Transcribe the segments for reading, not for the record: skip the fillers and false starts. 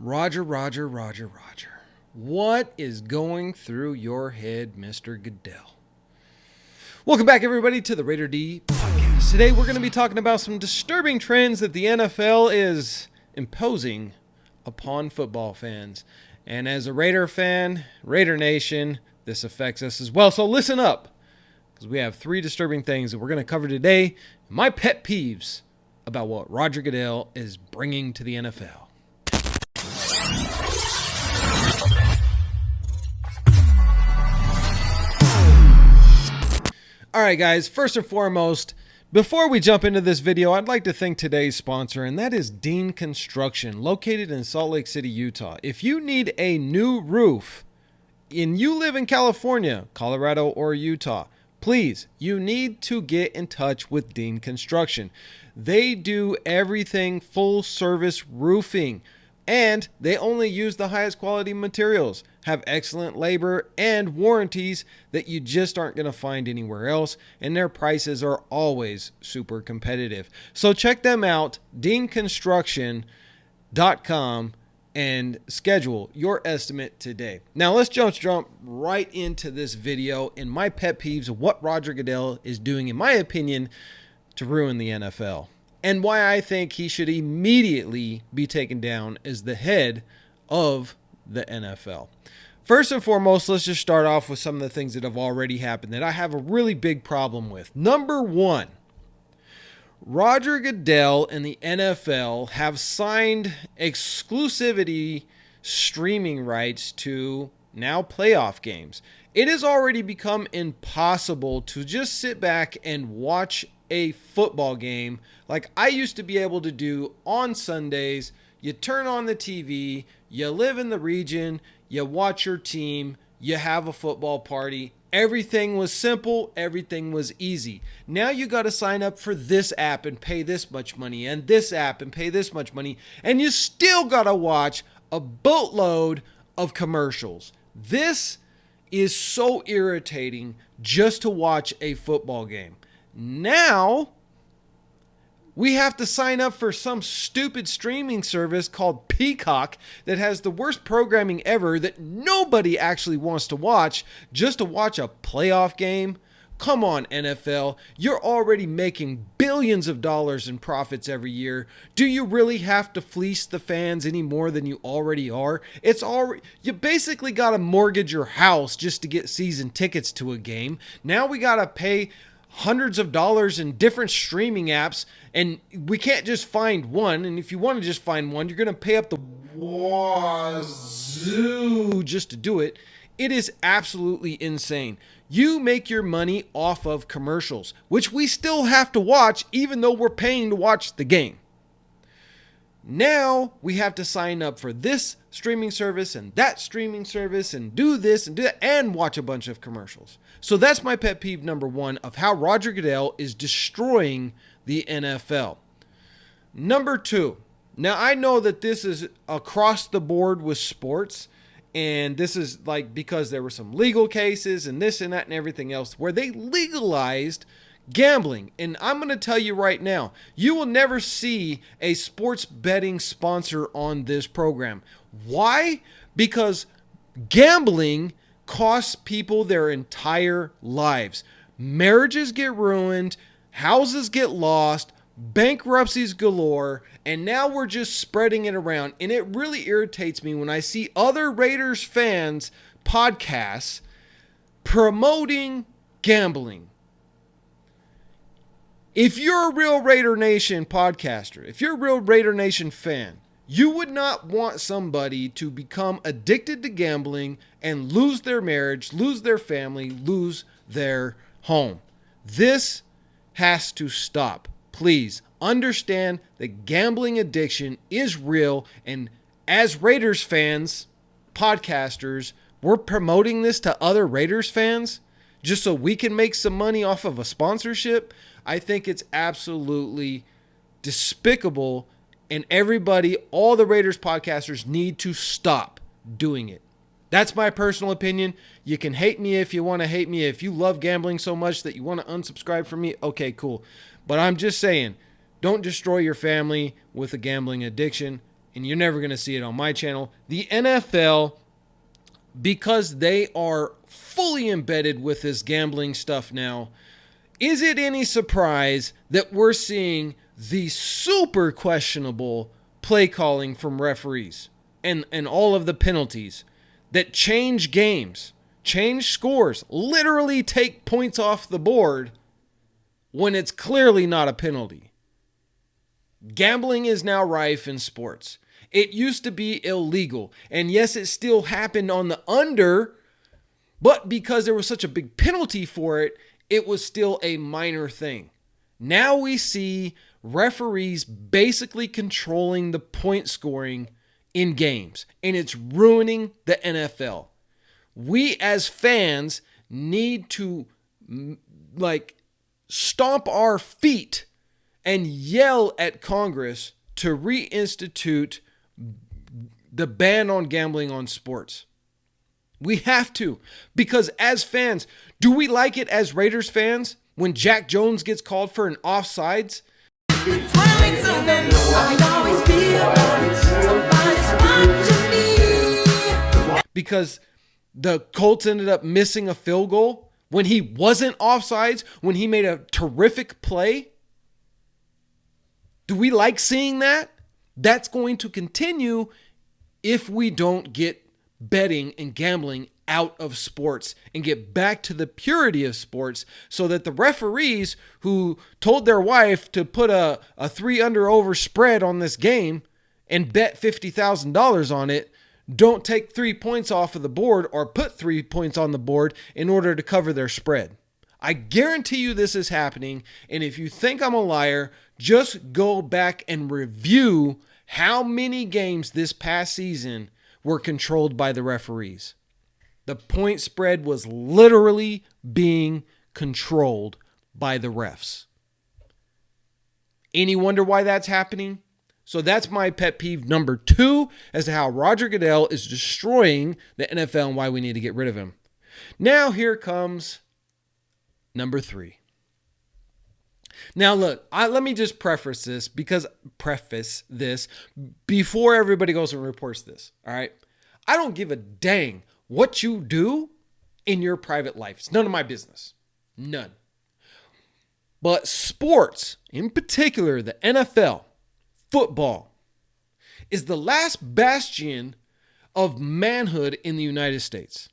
Roger. What is going through your head, Mr. Goodell? Welcome back, everybody, to the Raider D podcast. Today, we're going to be talking about some disturbing trends that the NFL is imposing upon football fans. And as a Raider fan, Raider Nation, this affects us as well. So listen up, because we have three disturbing things that we're going to cover today. My pet peeves about what Roger Goodell is bringing to the NFL. All right, guys, first and foremost, before we jump into this video, I'd like to thank today's sponsor, and that is Dean Construction, located in Salt Lake City, Utah. If you need a new roof and you live in California, Colorado, or Utah, please, you need to get in touch with Dean Construction. They do everything full service roofing, and they only use the highest quality materials, have excellent labor and warranties that you just aren't going to find anywhere else, and their prices are always super competitive. So check them out, deanconstruction.com, and schedule your estimate today. Now let's jump right into this video and my pet peeves of what Roger Goodell is doing, in my opinion, to ruin the NFL, and why I think he should immediately be taken down as the head of the NFL. First and foremost, let's just start off with some of the things that have already happened that I have a really big problem with. Number one, Roger Goodell and the NFL have signed exclusivity streaming rights to now playoff games. It has already become impossible to just sit back and watch a football game like I used to be able to do on Sundays. You turn on the TV, you live in the region, you watch your team, you have a football party. Everything was simple, everything was easy. Now you got to sign up for this app and pay this much money, and this app and pay this much money, and you still got to watch a boatload of commercials. This is so irritating just to watch a football game. Now we have to sign up for some stupid streaming service called Peacock that has the worst programming ever that nobody actually wants to watch just to watch a playoff game. Come on, NFL. You're already making billions of dollars in profits every year. Do you really have to fleece the fans any more than you already are? You basically got to mortgage your house just to get season tickets to a game. Now we got to pay hundreds of dollars in different streaming apps, and we can't just find one. And if you want to just find one, you're going to pay up the wazoo just to do it. It is absolutely insane. You make your money off of commercials, which we still have to watch even though we're paying to watch the game. Now we have to sign up for this streaming service and that streaming service and do this and do that and watch a bunch of commercials. So that's my pet peeve number one of how Roger Goodell is destroying the NFL. Number two, now I know that this is across the board with sports, and this is like because there were some legal cases and this and that and everything else where they legalized gambling. And I'm going to tell you right now, you will never see a sports betting sponsor on this program. Why? Because gambling costs people their entire lives. Marriages get ruined, houses get lost, bankruptcies galore, and now we're just spreading it around. And it really irritates me when I see other Raiders fans podcasts promoting gambling. If you're a real Raider Nation podcaster, if you're a real Raider Nation fan, you would not want somebody to become addicted to gambling and lose their marriage, lose their family, lose their home. This has to stop. Please understand that gambling addiction is real, and as Raiders fans, podcasters, we're promoting this to other Raiders fans just so we can make some money off of a sponsorship. I think it's absolutely despicable, and everybody, all the Raiders podcasters need to stop doing it. That's my personal opinion. You can hate me if you want to hate me. If you love gambling so much that you want to unsubscribe from me, okay, cool. But I'm just saying, don't destroy your family with a gambling addiction. and you're never going to see it on my channel, the NFL, because they are fully embedded with this gambling stuff now, is it any surprise that we're seeing the super questionable play calling from referees and all of the penalties that change games, change scores, literally take points off the board when it's clearly not a penalty? Gambling is now rife in sports. It used to be illegal. And yes, it still happened on the under, but because there was such a big penalty for it, it was still a minor thing. Now we see referees basically controlling the point scoring in games, and it's ruining the NFL. We as fans need to stomp our feet and yell at Congress to reinstitute the ban on gambling on sports. We have to, because as fans, do we like it as Raiders fans when Jack Jones gets called for an offsides? Because the Colts ended up missing a field goal when he wasn't offsides, when he made a terrific play? Do we like seeing that? That's going to continue if we don't get betting and gambling out of sports and get back to the purity of sports, so that the referees who told their wife to put a 3 under over spread on this game and bet $50,000 on it don't take 3 points off of the board or put 3 points on the board in order to cover their spread. I guarantee you this is happening. And if you think I'm a liar, just go back and review how many games this past season were controlled by the referees. The point spread was literally being controlled by the refs. Any wonder why that's happening? So that's my pet peeve number 2 as to how Roger Goodell is destroying the NFL and why we need to get rid of him. Now here comes number 3. Now look, let me just preface this before everybody goes and reports this. All right. I don't give a dang what you do in your private life. It's none of my business. None. But sports, in particular the NFL, football, is the last bastion of manhood in the United States.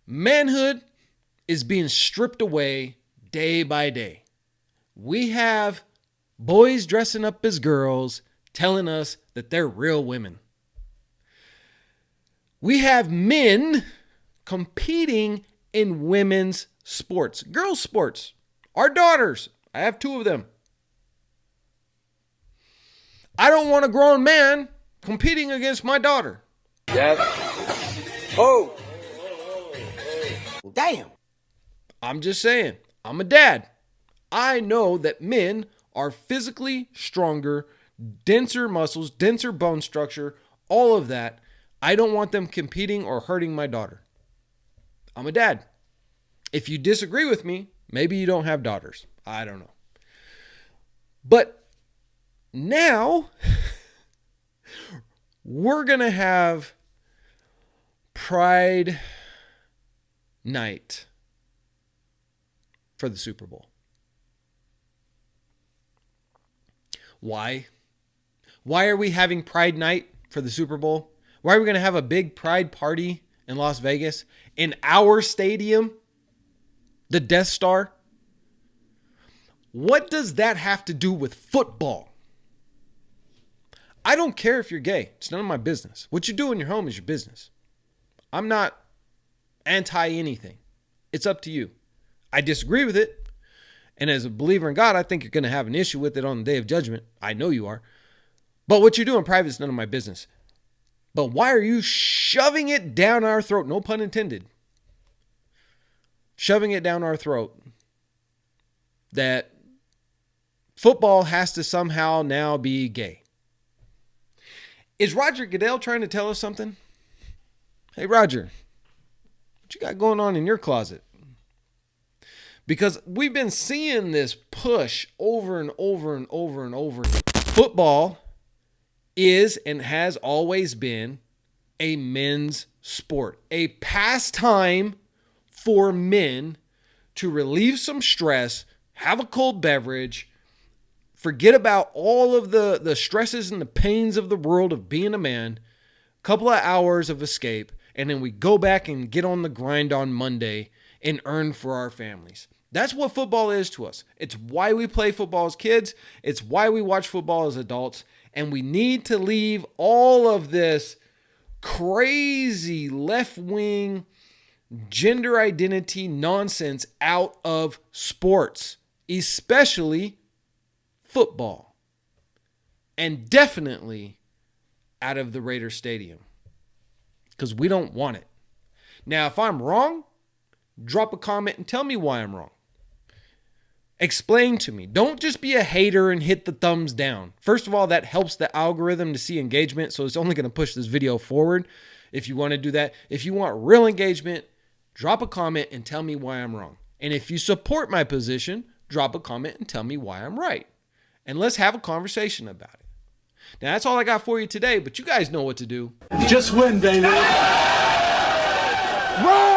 Manhood is being stripped away day by day. We have boys dressing up as girls telling us that they're real women. We have men competing in women's sports, girls' sports. Our daughters, I have 2 of them. I don't want a grown man competing against my daughter. Yes. Oh. Damn. I'm just saying, I'm a dad. I know that men are physically stronger, denser muscles, denser bone structure, all of that. I don't want them competing or hurting my daughter. I'm a dad. If you disagree with me, maybe you don't have daughters. I don't know. But now we're going to have Pride Night for the Super Bowl. Why? Why are we having Pride Night for the Super Bowl? Why are we going to have a big pride party in Las Vegas in our stadium, the Death Star? What does that have to do with football? I don't care if you're gay. It's none of my business. What you do in your home is your business. I'm not anti anything. It's up to you. I disagree with it. And as a believer in God, I think you're going to have an issue with it on the day of judgment. I know you are. But what you do in private is none of my business. But why are you shoving it down our throat? No pun intended. Shoving it down our throat that football has to somehow now be gay. Is Roger Goodell trying to tell us something? Hey, Roger, what you got going on in your closet? Because we've been seeing this push over and over and over and over. Football is and has always been a men's sport, a pastime for men to relieve some stress, have a cold beverage, forget about all of the stresses and the pains of the world of being a man, a couple of hours of escape, and then we go back and get on the grind on Monday and earn for our families. That's what football is to us. It's why we play football as kids. It's why we watch football as adults. And we need to leave all of this crazy left-wing gender identity nonsense out of sports, especially football, and definitely out of the Raider Stadium, because we don't want it. Now, if I'm wrong, drop a comment and tell me why I'm wrong. Explain to me. Don't just be a hater and hit the thumbs down. First of all, that helps the algorithm to see engagement, so it's only going to push this video forward if you want to do that. If you want real engagement, drop a comment and tell me why I'm wrong. And if you support my position, drop a comment and tell me why I'm right. And let's have a conversation about it. Now, that's all I got for you today, but you guys know what to do. Just win, baby. Run!